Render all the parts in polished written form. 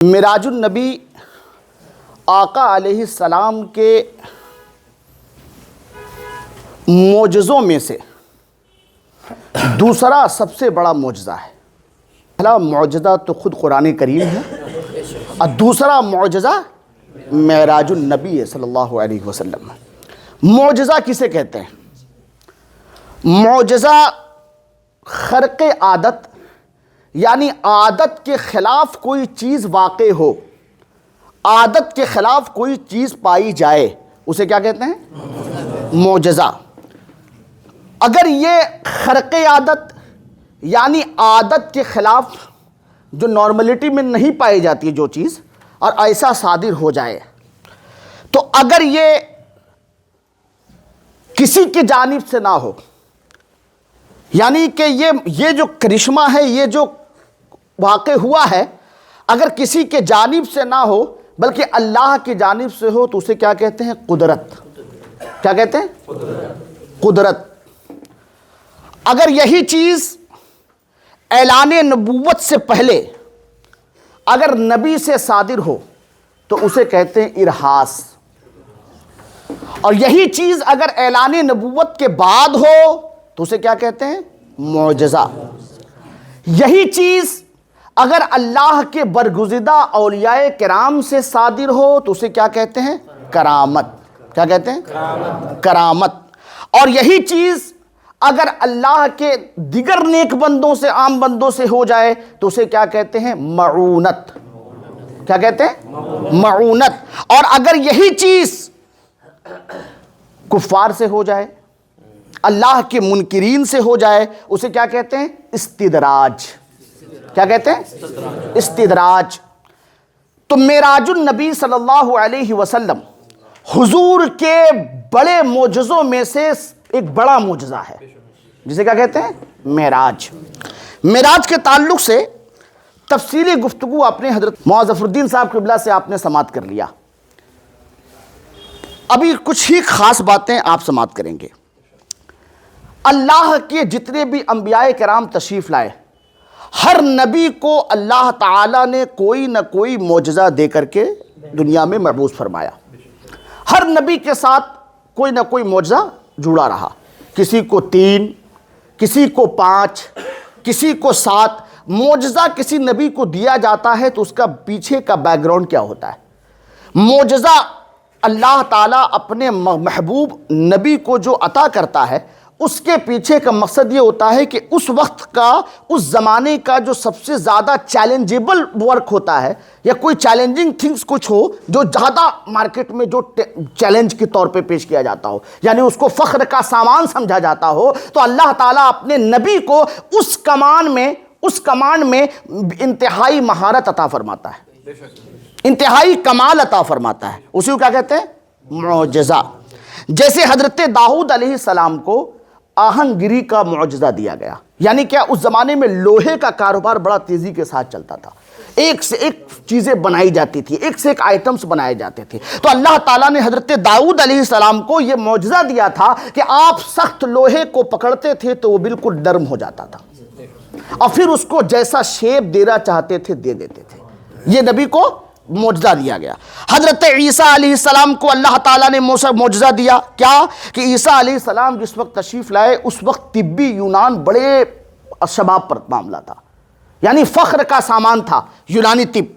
معراج النبی آقا علیہ السلام کے معجزوں میں سے دوسرا سب سے بڑا معجزہ ہے۔ پہلا معجزہ تو خود قرآن کریم ہے اور دوسرا معجزہ معراج النبی ہے صلی اللہ علیہ وسلم۔ معجزہ کسے کہتے ہیں؟ معجزہ خرق عادت، یعنی عادت کے خلاف کوئی چیز واقع ہو، عادت کے خلاف کوئی چیز پائی جائے، اسے کیا کہتے ہیں؟ معجزہ۔ اگر یہ خرق عادت یعنی عادت کے خلاف جو نارملٹی میں نہیں پائی جاتی ہے جو چیز، اور ایسا صادر ہو جائے، تو اگر یہ کسی کی جانب سے نہ ہو، یعنی کہ یہ جو کرشمہ ہے، یہ جو واقع ہوا ہے، اگر کسی کے جانب سے نہ ہو بلکہ اللہ کی جانب سے ہو، تو اسے کیا کہتے ہیں؟ قدرت۔ کیا کہتے ہیں؟ قدرت۔ اگر یہی چیز اعلان نبوت سے پہلے اگر نبی سے صادر ہو تو اسے کہتے ہیں ارہاس، اور یہی چیز اگر اعلان نبوت کے بعد ہو تو اسے کیا کہتے ہیں؟ معجزہ۔ یہی چیز اگر اللہ کے برگزیدہ اولیاء کرام سے صادر ہو تو اسے کیا کہتے ہیں؟ کرامت۔ کیا کہتے ہیں؟ کرامت۔ اور یہی چیز اگر اللہ کے دیگر نیک بندوں سے، عام بندوں سے ہو جائے تو اسے کیا کہتے ہیں؟ معونت۔ کیا کہتے ہیں؟ معونت۔ اور اگر یہی چیز کفار سے ہو جائے، اللہ کے منکرین سے ہو جائے، اسے کیا کہتے ہیں؟ استدراج۔ کیا کہتے ہیں؟ استدراج۔ تو معراج النبی صلی اللہ علیہ وسلم حضور کے بڑے معجزوں میں سے ایک بڑا معجزہ ہے، جسے کیا کہتے ہیں؟ معراج۔ معراج کے تعلق سے تفصیلی گفتگو اپنے حضرت معاذ ظفر الدین صاحب قبلہ سے آپ نے سماعت کر لیا۔ ابھی کچھ ہی خاص باتیں آپ سماعت کریں گے۔ اللہ کے جتنے بھی انبیاء کرام تشریف لائے، ہر نبی کو اللہ تعالیٰ نے کوئی نہ کوئی معجزہ دے کر کے دنیا میں مبعوث فرمایا۔ ہر نبی کے ساتھ کوئی نہ کوئی معجزہ جڑا رہا، کسی کو 3، کسی کو 5، کسی کو 7۔ معجزہ کسی نبی کو دیا جاتا ہے تو اس کا پیچھے کا بیک گراؤنڈ کیا ہوتا ہے؟ معجزہ اللہ تعالیٰ اپنے محبوب نبی کو جو عطا کرتا ہے، اس کے پیچھے کا مقصد یہ ہوتا ہے کہ اس وقت کا، اس زمانے کا جو سب سے زیادہ چیلنجیبل ورک ہوتا ہے، یا کوئی چیلنجنگ تھنگس کچھ ہو جو زیادہ مارکیٹ میں جو چیلنج کے طور پہ پیش کیا جاتا ہو، یعنی اس کو فخر کا سامان سمجھا جاتا ہو، تو اللہ تعالیٰ اپنے نبی کو اس کمان میں انتہائی مہارت عطا فرماتا ہے، انتہائی کمال عطا فرماتا ہے۔ اسی کو کیا کہتے ہیں؟ معجزہ۔ جیسے حضرت داؤد علیہ السلام کو آہن گری کا معجزہ دیا گیا، یعنی کیا اس زمانے میں لوہے کا کاروبار بڑا تیزی کے ساتھ چلتا تھا، ایک سے ایک چیزیں بنائی جاتی تھی، ایک سے ایک آئٹمز بنائے جاتے تھے، تو اللہ تعالیٰ نے حضرت داؤد علیہ السلام کو یہ معجزہ دیا تھا کہ آپ سخت لوہے کو پکڑتے تھے تو وہ بالکل نرم ہو جاتا تھا، اور پھر اس کو جیسا شیپ دینا چاہتے تھے دے دیتے تھے۔ یہ نبی کو معجزہ دیا گیا۔ حضرت عیسیٰ علیہ السلام کو اللہ تعالیٰ نے معجزہ دیا، کیا کہ عیسیٰ علیہ السلام جس وقت تشریف لائے اس وقت طبی یونان بڑے شباب پر معاملہ تھا، یعنی فخر کا سامان تھا یونانی طب،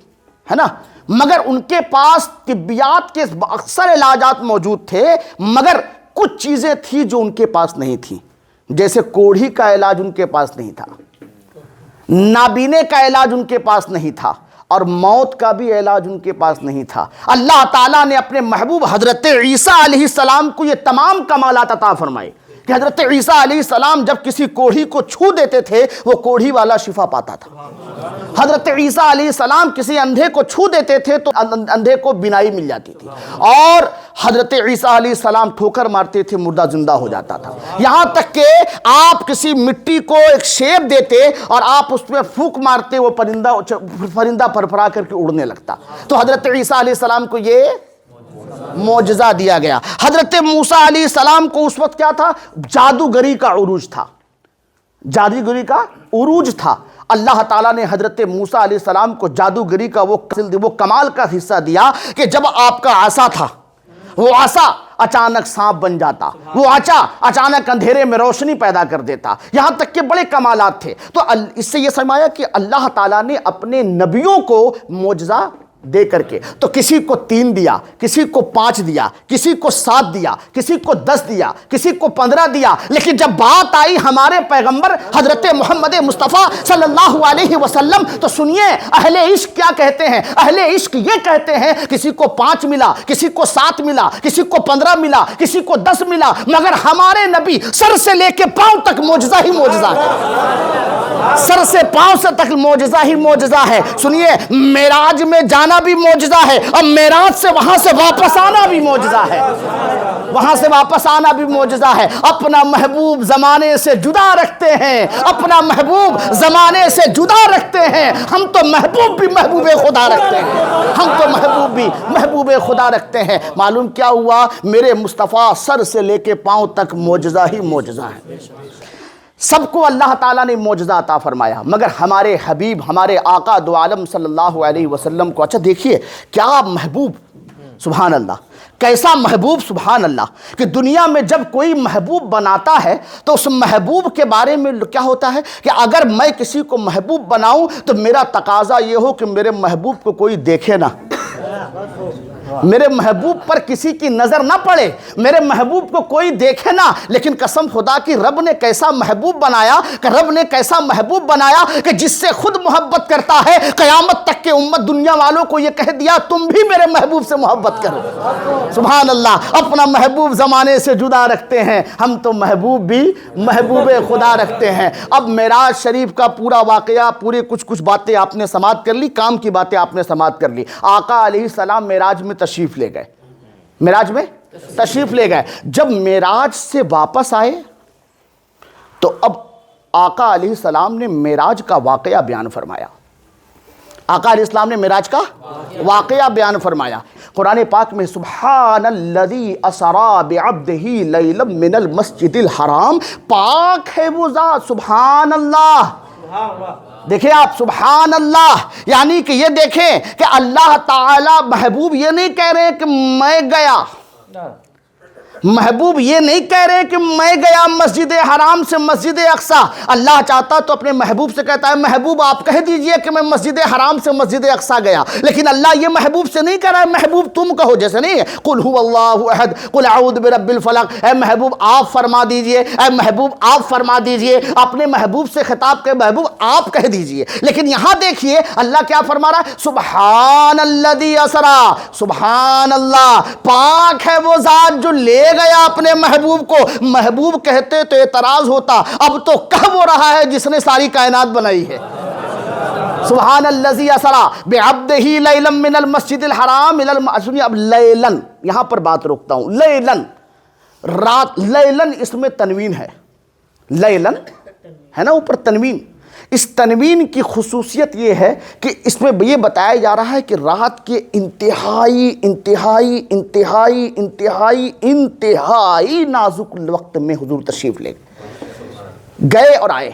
ہے نا، مگر ان کے پاس طبیات کے اکثر علاجات موجود تھے، مگر کچھ چیزیں تھیں جو ان کے پاس نہیں تھیں، جیسے کوڑھی کا علاج ان کے پاس نہیں تھا، نابینے کا علاج ان کے پاس نہیں تھا، اور موت کا بھی علاج ان کے پاس نہیں تھا۔ اللہ تعالیٰ نے اپنے محبوب حضرت عیسیٰ علیہ السلام کو یہ تمام کمالات عطا فرمائے کہ حضرت عیسیٰ علیہ السلام جب کسی کوڑھی کو چھو دیتے تھے وہ کوڑھی والا شفا پاتا تھا۔ حضرت عیسیٰ علیہ السلام کسی اندھے کو چھو دیتے تھے تو اندھے کو بینائی مل جاتی تھی، اور حضرت عیسیٰ علیہ السلام ٹھوکر مارتے تھے، مردہ زندہ ہو جاتا تھا۔ یہاں تک کہ آپ کسی مٹی کو ایک شیپ دیتے اور آپ اس میں پھونک مارتے، وہ پرندہ پھرپھرا کر کے اڑنے لگتا۔ تو حضرت عیسیٰ علیہ السلام کو یہ معجزہ دیا گیا۔ حضرت موسیٰ علیہ السلام کو اس وقت کیا تھا؟ جادوگری کا عروج تھا، جادوگری کا عروج تھا۔ اللہ تعالیٰ نے حضرت موسیٰ علیہ السلام کو جادوگری کا وہ کمال کا حصہ دیا کہ جب آپ کا عصا تھا، وہ عصا اچانک سانپ بن جاتا، وہ عصا اچانک اندھیرے میں روشنی پیدا کر دیتا، یہاں تک کہ بڑے کمالات تھے۔ تو اس سے یہ سمجھایا کہ اللہ تعالیٰ نے اپنے نبیوں کو معجزہ دے کر کے، تو کسی کو 3 دیا، کسی کو 5 دیا، کسی کو 7 دیا، کسی کو 10 دیا، کسی کو 15 دیا، لیکن جب بات آئی ہمارے پیغمبر حضرت محمد مصطفیٰ صلی اللہ علیہ وسلم، تو سنیے اہل عشق کیا کہتے ہیں۔ اہل عشق یہ کہتے ہیں کسی کو 5 ملا، کسی کو 7 ملا، کسی کو 15 ملا، کسی کو 10 ملا، مگر ہمارے نبی سر سے لے کے پاؤں تک معجزہ ہی معجزہ ہے، سر سے پاؤں سے تک معجزہ ہی معجزہ ہے۔ سنیے معراج میں جانا بھی معجزہ ہے، اور معراج سے وہاں سے واپس آنا بھی معجزہ ہے، وہاں سے واپس آنا بھی معجزہ ہے۔ اپنا محبوب زمانے سے جدا رکھتے ہیں، اپنا محبوب زمانے سے جدا رکھتے ہیں۔ ہم تو محبوب بھی محبوب خدا رکھتے ہیں، ہم تو محبوب بھی محبوب خدا رکھتے ہیں۔ معلوم کیا ہوا؟ میرے مصطفیٰ سر سے لے کے پاؤں تک معجزہ ہی معجزہ ہے۔ سب کو اللہ تعالیٰ نے معجزہ عطا فرمایا، مگر ہمارے حبیب، ہمارے آقا دو عالم صلی اللہ علیہ وسلم کو، اچھا دیکھیے کیا محبوب، سبحان اللہ، کیسا محبوب، سبحان اللہ، کہ دنیا میں جب کوئی محبوب بناتا ہے تو اس محبوب کے بارے میں کیا ہوتا ہے کہ اگر میں کسی کو محبوب بناؤں تو میرا تقاضا یہ ہو کہ میرے محبوب کو کوئی دیکھے نہ، میرے محبوب پر کسی کی نظر نہ پڑے، میرے محبوب کو کوئی دیکھے نہ۔ لیکن قسم خدا کی رب نے کیسا محبوب بنایا، کہ رب نے کیسا محبوب بنایا کہ جس سے خود محبت کرتا ہے، قیامت تک کے امت دنیا والوں کو یہ کہہ دیا تم بھی میرے محبوب سے محبت کرو۔ سبحان اللہ، اپنا محبوب زمانے سے جدا رکھتے ہیں، ہم تو محبوب بھی محبوب خدا رکھتے ہیں۔ اب معراج شریف کا پورا واقعہ، پورے کچھ باتیں آپ نے سماعت کر لی، کام کی باتیں آپ نے سماعت کر لی۔ آقا علیہ السلام معراج میں تشریف لے گئے، معراج میں تشریف لے گئے۔ جب معراج سے واپس آئے تو اب آقا علیہ السلام نے معراج کا واقعہ بیان فرمایا، آقا علیہ السلام نے معراج کا واقعہ بیان فرمایا۔ قرآن پاک میں سبحان الذی اسری بعبدہ لیلا من المسجد الحرام، پاک ہے وہ ذات، سبحان اللہ۔ دیکھیں آپ، سبحان اللہ، یعنی کہ یہ دیکھیں کہ اللہ تعالی محبوب یہ نہیں کہہ رہے کہ میں گیا، محبوب یہ نہیں کہہ رہے کہ میں گیا مسجد حرام سے مسجد اقصی۔ اللہ چاہتا تو اپنے محبوب سے کہتا ہے محبوب آپ کہہ دیجئے کہ میں مسجد حرام سے مسجد اقصی گیا، لیکن اللہ یہ محبوب سے نہیں کہہ رہا ہے محبوب تم کہو، جیسے نہیں ہے قل هو اللہ احد قل اعوذ برب الفلق، اے محبوب آپ فرما دیجئے، اے محبوب آپ فرما دیجئے، اپنے محبوب سے خطاب کے محبوب آپ کہہ دیجئے۔ لیکن یہاں دیکھیے اللہ کیا فرما رہا ہے، سبحان الذی اسری، سبحان اللہ، پاک ہے وہ ذات جو لے گیا اپنے محبوب کو۔ محبوب کہتے تو اعتراض ہوتا، اب تو کہہ وہ رہا ہے جس نے ساری کائنات بنائی ہے۔ سبحان الذی اسری بعبدہ لیلا من المسجد الحرام سنیے اب لیلن، یہاں پر بات روکتا ہوں، لیلن رات، لیلن اس میں تنوین ہے، لیلن ہے نا اوپر تنوین۔ اس تنوین کی خصوصیت یہ ہے کہ اس میں یہ بتایا جا رہا ہے کہ رات کے انتہائی انتہائی انتہائی انتہائی انتہائی نازک وقت میں حضور تشریف لے گئے اور آئے،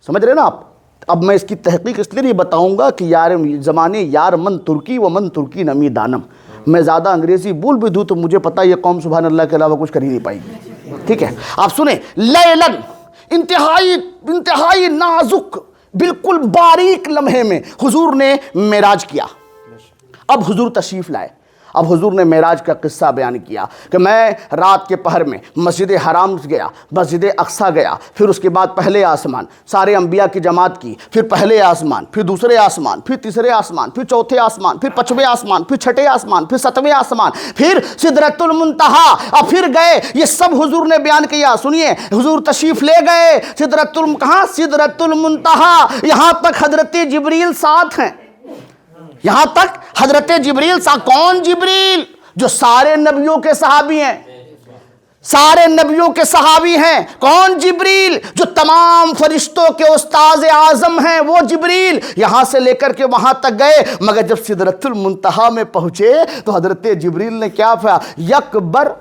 سمجھ رہے نا آپ؟ اب میں اس کی تحقیق اس لیے نہیں بتاؤں گا کہ یار زمانے یار من ترکی و من ترکی نمی دانم، میں زیادہ انگریزی بول بھی دوں تو مجھے پتا یہ قوم سبحان اللہ کے علاوہ کچھ کر ہی نہیں پائے گی، ٹھیک ہے؟ آپ سنیں، لیلن انتہائی نازک بالکل باریک لمحے میں حضور نے معراج کیا۔ اب حضور تشریف لائے، اب حضور نے معراج کا قصہ بیان کیا کہ میں رات کے پہر میں مسجد حرام گیا، مسجد اقصی گیا، پھر اس کے بعد پہلے آسمان، سارے انبیاء کی جماعت کی، پھر پہلے آسمان، پھر دوسرے آسمان، پھر تیسرے آسمان، پھر چوتھے آسمان، پھر پانچویں آسمان، پھر چھٹے آسمان، پھر ساتویں آسمان، پھر سدرۃ المنتہا، اور پھر گئے۔ یہ سب حضور نے بیان کیا۔ سنیے، حضور تشریف لے گئے کہاں؟ سدرۃ المنتہا، یہاں تک حضرت جبریل ساتھ ہیں، یہاں تک حضرت جبریل کون جبریل؟ جو سارے نبیوں کے صحابی ہیں، سارے نبیوں کے صحابی ہیں۔ کون جبریل؟ جو تمام فرشتوں کے استاذ اعظم ہیں، وہ جبریل یہاں سے لے کر کے وہاں تک گئے، مگر جب سدرۃ المنتہا میں پہنچے تو حضرت جبریل نے کیا فرمایا؟ یکبر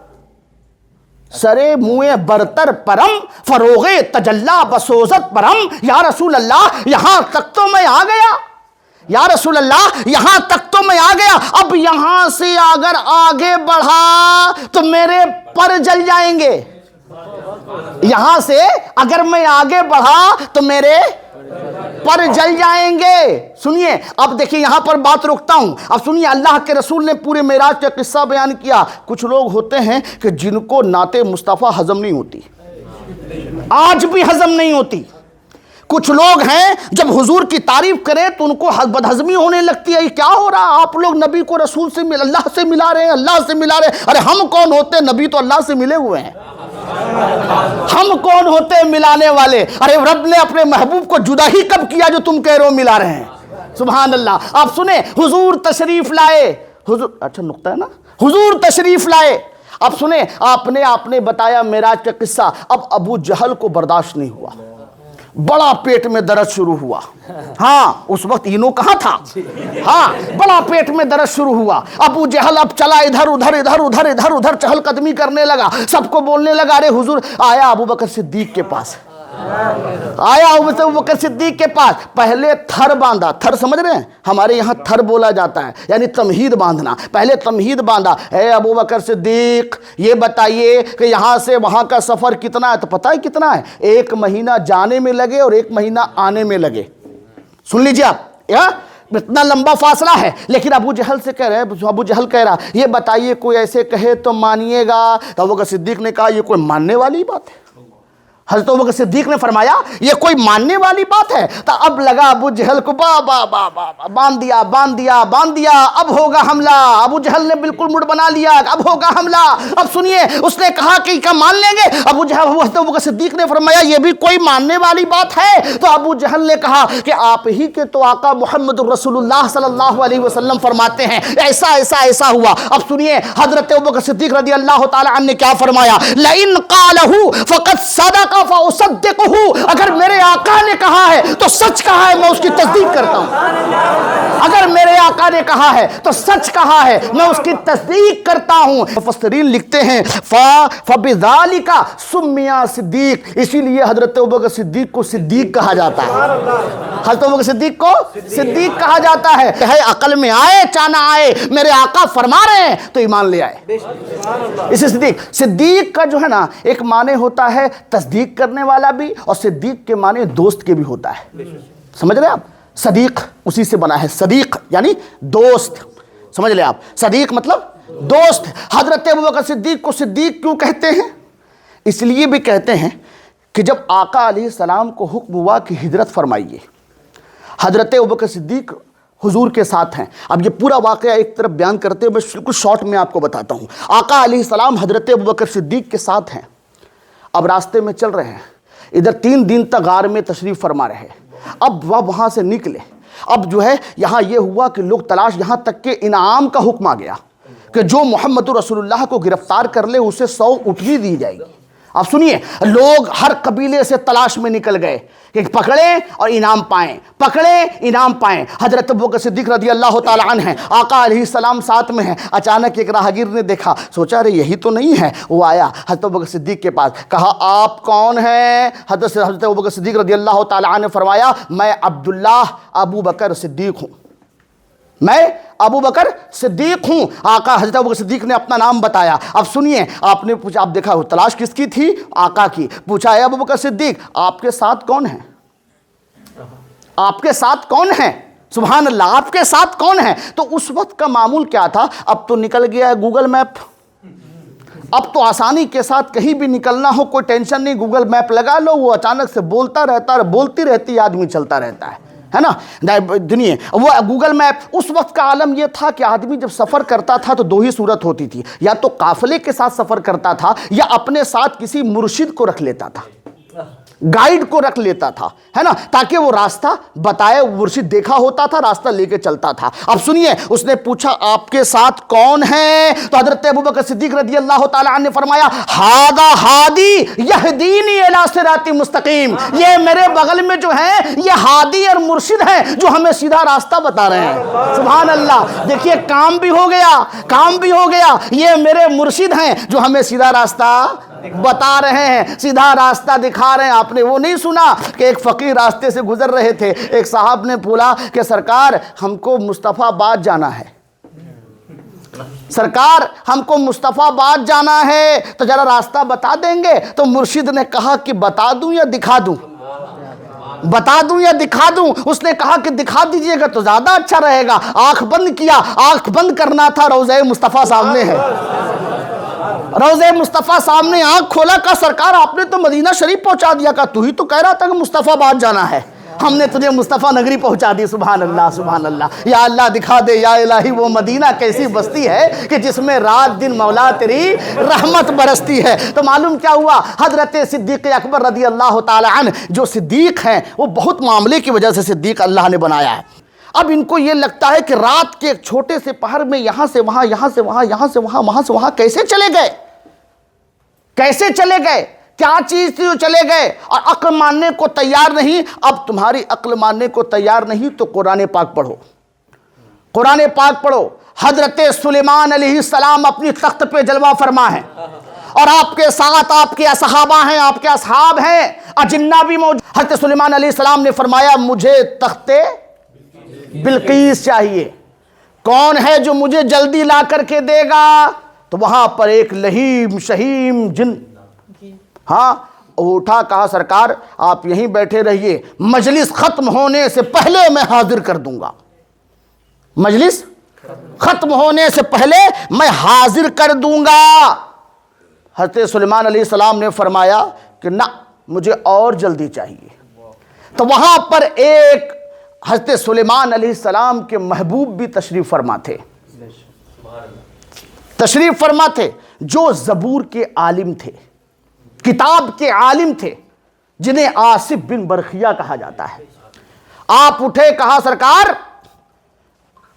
سرے منہ برتر پرم فروغ تجلا بسوزت پرم. یا رسول اللہ یہاں تک تو میں آ گیا, یا رسول اللہ یہاں تک تو میں آ گیا, اب یہاں سے اگر آگے بڑھا تو میرے پر جل جائیں گے. یہاں سے اگر میں آگے بڑھا تو میرے پر جل جائیں گے. سنیے اب دیکھیں یہاں پر بات روکتا ہوں. اب سنیے اللہ کے رسول نے پورے معراج کا قصہ بیان کیا. کچھ لوگ ہوتے ہیں کہ جن کو نعت مصطفیٰ ہضم نہیں ہوتی, آج بھی ہضم نہیں ہوتی. کچھ لوگ ہیں جب حضور کی تعریف کریں تو ان کو بدہضمی ہونے لگتی ہے. یہ کیا ہو رہا, آپ لوگ نبی کو رسول سے اللہ سے ملا رہے ہیں, اللہ سے ملا رہے ہیں. ارے ہم کون ہوتے ہیں, نبی تو اللہ سے ملے ہوئے ہیں. ہم کون ہوتے ہیں ملانے والے. ارے رب نے اپنے محبوب کو جدا ہی کب کیا جو تم کہہ رہے ہو ملا رہے ہیں. سبحان اللہ. آپ سنیں حضور تشریف لائے, حضور اچھا نقطہ ہے نا, حضور تشریف لائے. اب سنیں آپ نے بتایا معراج کا قصہ. اب ابو جہل کو برداشت نہیں ہوا, بڑا پیٹ میں درد شروع ہوا. ہاں اس وقت اینو کہاں تھا. ہاں بڑا پیٹ میں درد شروع ہوا. ابو جہل اب چلا ادھر ادھر ادھر ادھر ادھر ادھر چہل قدمی کرنے لگا. سب کو بولنے لگا ارے حضور. آیا ابو بکر صدیق کے پاس, آیا ابو بکر صدیق کے پاس. پہلے تھر باندھا. تھر سمجھ رہے ہیں, ہمارے یہاں تھر بولا جاتا ہے, یعنی تمہید باندھنا. پہلے تمہید باندھا. اے ابو بکر صدیق یہ بتائیے کہ یہاں سے وہاں کا سفر کتنا ہے. تو پتہ ہے کتنا ہے, 1 مہینہ جانے میں لگے اور 1 مہینہ آنے میں لگے. سن لیجیے آپ, اتنا لمبا فاصلہ ہے. لیکن ابو جہل سے کہہ رہے, ابو جہل کہہ رہا یہ بتائیے کوئی ایسے کہے تو مانیے گا. تو ابو بکر صدیق نے کہا یہ کوئی ماننے والی بات ہے. حضرت ابو بکر صدیق نے فرمایا یہ کوئی ماننے والی بات ہے. تو اب لگا ابو جہل کو باندھ دیا. اب ہوگا حملہ. ابو جہل نے بالکل موڈ بنا لیا, اب ہوگا حملہ. اب سنیے اس نے کہا کہ کیا مان لیں گے. ابو جہل حضرت ابو بکر صدیق نے فرمایا یہ بھی کوئی ماننے والی بات ہے. تو ابو جہل نے کہا کہ آپ ہی کے تو آقا محمد رسول اللہ صلی اللہ علیہ وسلم فرماتے ہیں ایسا ایسا ایسا ہوا. اب سنیے حضرت ابو بکر صدیق رضی اللہ تعالی عنہ نے کیا فرمایا, لئن قالہ فقد صدق فاصدقہ. اگر میرے آقا نے کہا ہے تو سچ کہا ہے, میں اس کی تصدیق کرتا ہوں. اگر میرے آقا نے کہا ہے تو سچ کہا ہے, میں اس کی تصدیق کرتا ہوں. مفسرین لکھتے ہیں فبذالک سمی صدیق, اسی لیے حضرت ابوبکر صدیق کو صدیق کہا جاتا ہے. حضرت ابوبکر صدیق کو صدیق کہا جاتا ہے. چاہے عقل میں آئے چاہ نہ آئے, میرے آقا فرما رہے ہیں تو ایمان لے آئے. اسے صدیق کا جو ہے نا ایک معنی ہوتا ہے تصدیق کرنے والا بھی, اور صدیق کے معنی دوست کے بھی ہوتا ہے. سمجھ رہے آپ, صدیق اسی سے بنا ہے. صدیق یعنی دوست, سمجھ لیں آپ. صدیق مطلب دوست. حضرت ابوبکر صدیق کو صدیق کیوں کہتے ہیں, اس لیے بھی کہتے ہیں کہ جب آقا علیہ السلام کو حکم ہوا کہ ہجرت فرمائیے, حضرت ابوبکر صدیق حضور کے ساتھ ہیں. اب یہ پورا واقعہ ایک طرف بیان کرتے ہوئے بالکل شارٹ میں آپ کو بتاتا ہوں. آقا علیہ السلام حضرت ابوبکر صدیق کے ساتھ ہیں. اب راستے میں چل رہے ہیں, ادھر 3 دن تک غار میں تشریف فرما رہے. اب وہ وہاں سے نکلے. اب جو ہے یہاں یہ ہوا کہ لوگ تلاش, یہاں تک کہ انعام کا حکم آ گیا کہ جو محمد رسول اللہ کو گرفتار کر لے اسے 100 اونٹنی دی جائے گی. اب سنیے لوگ ہر قبیلے سے تلاش میں نکل گئے کہ پکڑیں اور انعام پائیں, پکڑیں انعام پائیں. حضرت ابوبکر صدیق رضی اللہ تعالی عنہ ہیں, آقا علیہ السلام ساتھ میں ہیں. اچانک ایک راہگیر نے دیکھا, سوچا ارے یہی تو نہیں ہے. وہ آیا حضرت ابوبکر صدیق کے پاس, کہا آپ کون ہیں. حضرت ابوبکر صدیق رضی اللہ تعالی عنہ نے فرمایا میں عبداللہ ابو بکر صدیق ہوں, میں ابو بکر صدیق ہوں. آقا حضرت ابو بکر صدیق نے اپنا نام بتایا. اب سنیے, آپ نے پوچھا, آپ دیکھا تلاش کس کی تھی, آقا کی. پوچھا اے ابو بکر صدیق آپ کے ساتھ کون ہیں, آپ کے ساتھ کون ہیں. سبحان اللہ, آپ کے ساتھ کون ہیں. تو اس وقت کا معمول کیا تھا, اب تو نکل گیا ہے گوگل میپ. اب تو آسانی کے ساتھ کہیں بھی نکلنا ہو کوئی ٹینشن نہیں, گوگل میپ لگا لو, وہ اچانک سے بولتا رہتا ہے, بولتی رہتی آدمی چلتا رہتا ہے نا. دنیا وہ گوگل میپ. اس وقت کا عالم یہ تھا کہ آدمی جب سفر کرتا تھا تو 2 ہی صورت ہوتی تھی, یا تو قافلے کے ساتھ سفر کرتا تھا یا اپنے ساتھ کسی مرشد کو رکھ لیتا تھا, گائیڈ کو رکھ لیتا تھا, ہے نا, تاکہ وہ راستہ بتائے. مرشد دیکھا ہوتا تھا, راستہ لے کے چلتا تھا. اب سنیے, اس نے پوچھا آپ کے ساتھ کون ہیں. تو حضرت ابوبکر صدیق رضی اللہ تعالی عنہ نے فرمایا ھذا ہادی یہدینی الی صراط مستقیم, یہ میرے بغل میں جو ہیں یہ ہادی اور مرشد ہیں جو ہمیں سیدھا راستہ بتا رہے ہیں. سبحان اللہ, دیکھیے کام بھی ہو گیا, کام بھی ہو گیا. یہ میرے مرشد ہیں جو ہمیں سیدھا راستہ بتا رہے ہیں، سیدھا راستہ دکھا رہے ہیں۔ آپ نے وہ نہیں سنا کہ ایک فقیر راستے سے گزر رہے تھے، ایک صاحب نے بولا کہ سرکار ہم کو مصطفیٰ آباد جانا ہے، سرکار ہم کو مصطفیٰ آباد جانا ہے، تو ذرا راستہ بتا دیں گے؟ تو مرشد نے کہا کہ بتا دوں یا دکھا دوں؟ بتا دوں یا دکھا دوں؟ اس نے کہا کہ دکھا دیجئے گا تو زیادہ اچھا رہے گا۔ آنکھ بند کیا، آنکھ بند کرنا تھا، روضہ مصطفیٰ سامنے ہے، روضہ مصطفیٰ سامنے، آنکھ کھولا، کہا سرکار آپ نے تو مدینہ شریف پہنچا دیا، کہا تو ہی تو کہہ رہا تھا کہ مصطفیٰ آباد جانا ہے، ہم نے تجھے مصطفیٰ نگری پہنچا دی۔ سبحان اللہ سبحان اللہ۔ یا اللہ دکھا دے یا الہی وہ مدینہ کیسی بستی ہے کہ جس میں رات دن مولا تیری رحمت برستی ہے۔ تو معلوم کیا ہوا؟ حضرت صدیق اکبر رضی اللہ تعالی عنہ جو صدیق ہیں، وہ بہت معاملے کی وجہ سے صدیق اللہ نے بنایا ہے۔ اب ان کو یہ لگتا ہے کہ رات کے ایک چھوٹے سے پہر میں یہاں سے وہاں، یہاں سے وہاں، یہاں سے وہاں، وہاں سے وہاں کیسے چلے گئے؟ کیسے چلے گئے؟ کیا چیز تھی جو چلے گئے؟ اور عقل ماننے کو تیار نہیں۔ اب تمہاری عقل ماننے کو تیار نہیں تو قرآن پاک پڑھو، قرآن پاک پڑھو۔ حضرت سلیمان علیہ السلام اپنی تخت پہ جلوہ فرما ہیں، اور آپ کے ساتھ آپ کے صحابہ ہیں، آپ کے اصحاب ہیں، اجنہ بھی موجود۔ حضرت سلیمان علیہ السلام نے فرمایا مجھے تخت بلقیس چاہیے، کون ہے جو مجھے جلدی لا کر کے دے گا؟ تو وہاں پر ایک لہیم شہیم جن ہاں اٹھا، کہا سرکار آپ یہیں بیٹھے رہیے، مجلس ختم ہونے سے پہلے میں حاضر کر دوں گا، مجلس ختم ہونے سے پہلے میں حاضر کر دوں گا۔ حضرت سلیمان علیہ السلام نے فرمایا کہ نہ، مجھے اور جلدی چاہیے۔ تو وہاں پر ایک حضرت سلیمان علیہ السلام کے محبوب بھی تشریف فرما تھے، تشریف فرما تھے، جو زبور کے عالم تھے، کتاب کے عالم تھے، جنہیں آصف بن برخیہ کہا جاتا ہے۔ آپ اٹھے، کہا سرکار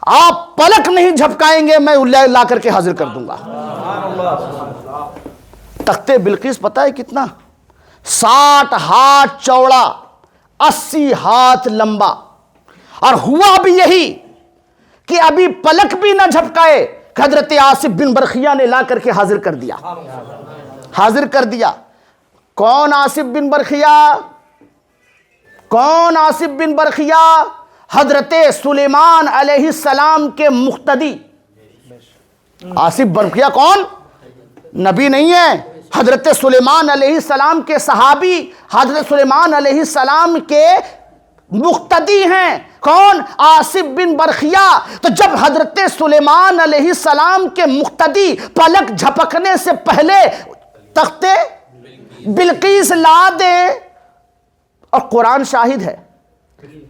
آپ پلک نہیں جھپکائیں گے، میں لا کر کے حاضر کر دوں گا۔ تخت بلقیس پتہ ہے کتنا؟ 60 ہاتھ چوڑا، 80 ہاتھ لمبا، اور ہوا بھی یہی کہ ابھی پلک بھی نہ جھپکائے، حضرت آصف بن برخیہ نے لا کر کے حاضر کر دیا، حاضر کر دیا۔ کون آصف بن برخیہ؟ کون آصف بن برخیہ؟ حضرت سلیمان علیہ السلام کے مقتدی۔ آصف بن برخیہ کون؟ نبی نہیں ہے، حضرت سلیمان علیہ السلام کے صحابی، حضرت سلیمان علیہ السلام کے مقتدی ہیں۔ کون؟ آصف بن برخیہ۔ تو جب حضرت سلیمان علیہ السلام کے مقتدی پلک جھپکنے سے پہلے تخت بلقیس لا دے، اور قرآن شاہد ہے،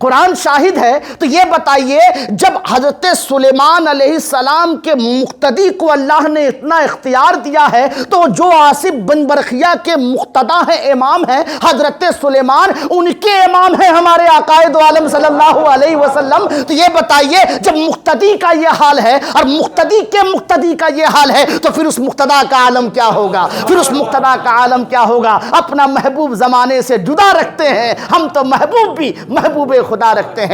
قرآن شاہد ہے، تو یہ بتائیے جب حضرت سلیمان علیہ السلام کے مقتدی کو اللہ نے اتنا اختیار دیا ہے، تو جو آصف بن برخیہ کے مقتدا ہیں، امام ہیں، حضرت سلیمان ان کے امام ہیں، ہمارے عقائد عالم صلی اللہ علیہ وسلم۔ تو یہ بتائیے جب مقتدی کا یہ حال ہے اور مقتدی کے مقتدی کا یہ حال ہے، تو پھر اس مقتدا کا عالم کیا ہوگا؟ پھر اس مقتدا کا عالم کیا ہوگا؟ اپنا محبوب زمانے سے جدا رکھتے ہیں، ہم تو محبوب بھی محبوب خدا رکھتے ہیں۔